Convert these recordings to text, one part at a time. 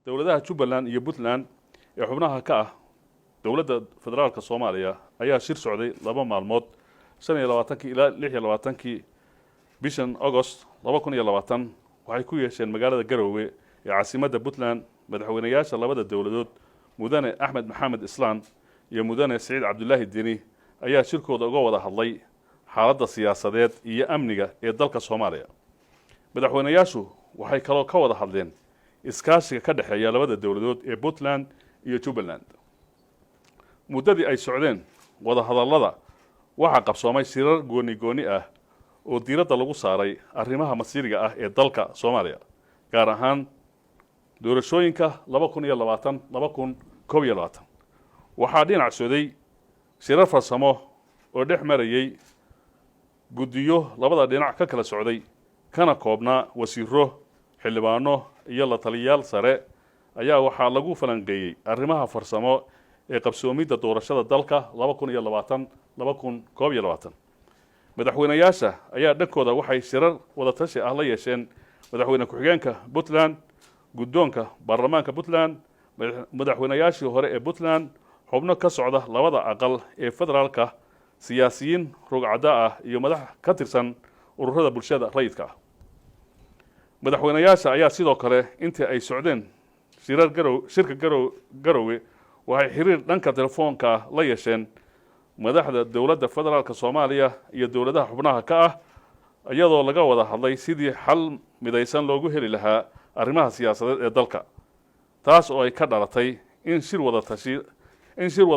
dowladaha Jubbaland iyo Puntland ee xubnaha ka ah dowladda federaalka Soomaaliya ayaa shir socday 2 maalmood 25 ilaa 26 bishan August 2020 waxay ku yeesheen magaalada Garowe ee caasimadda Puntland madaxweynayaasha labada dowladood mudane Axmed Maxamed Islaan iyo mudane Saciid Cabdullaahi Deni ayaa shirkooda uga wada hadlay xaaladda siyaasadeed iyo amniga ee dalka Soomaaliya. madaxweynayaashu waxay kaloo ka wada hadleen iskaashiga ka dhaxeeya labada dowladood ee Puntland iyo Jubbaland. muddadii ay socdeen wada hadallada waxa qabsoomay shirar gooni ah oo diiradda lagu saaray arrimaha masiiriga ah ee dalka Soomaaliya, gaar ahaan doorashooyinka 2020-2021. waxaa dhinac socday shirar farsamo oo dhex marayay guddiyo labada dhinac ka kala socday kana koobnaa wasiiro, xildhibaano iyo la taliyayaal sare ayaa waxaa lagu falanqeeyay arrimaha farsamo ee qabsoomidda doorashada dalka 2020-2021. madaxweynayaasha ayaa dhankooda waxay shirar wada tashi ah la yeesheen madaxweyne ku-xigeenka Puntland, guddoonka baarlamaanka Puntland, madaxweynayaashii hore ee Puntland, xubno ka socda labada aqal ee federaalka, siyaasiyiin rugcada ah iyo madax ka tirsan ururada bulshada rayidka ah. madaxweynayaasha ayaa sidoo kale intii ay socdeen shirka Garowe waxay xiriir dhanka telefoonka la yeesheen madaxda dowladda federaalka Soomaaliya iyo dowladaha xubnaha ka ah, iyadoo laga wada hadlay sidii xal midaysan loogu heli lahaa arrimaha siyaasadeed ee dalka, taas oo ay ka dhalatay in shir wada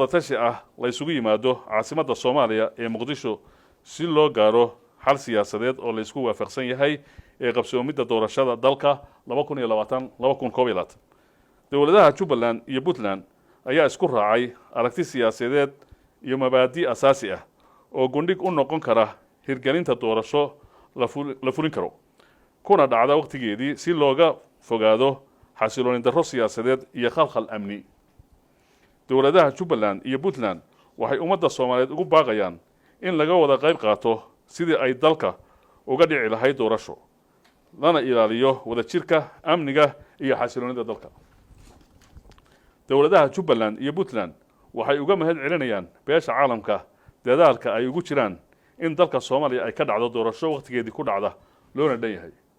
tashi ah la isugu yimaado caasimadda Soomaaliya ee Muqdisho si loo gaaro xal siyaasadeed oo la isku waafaqsan yahay ee qabsoomidda doorashada dalka 2020-2021. dowladaha Jubbaland iyo Puntland ayaa isku raacay aragti siyaasadeed iyo mabaadi' asaasi ah oo gundhig u noqon kara hirgelinta doorasho la fulin karo kuna dhacda waqtigeedii si looga fogaado xasilooni darro siyaasadeed iyo khalkhal amni. dowladaha Jubbaland iyo Puntland waxay ummadda Soomaaliyeed ugu baaqayaan in laga wada qayb qaato sidii ay dalka uga dhici lahayd doorasho, lana ilaaliyo wadajirka, amniga iyo xasiloonida dalka. dowladaha Jubbaland iyo Puntland waxay uga mahad celinayaan beesha caalamka dadaalka ay ugu jiraan in dalka Soomaaliya ay ka dhacdo doorasho waqtigeedii ku dhacda loona dhan yahay.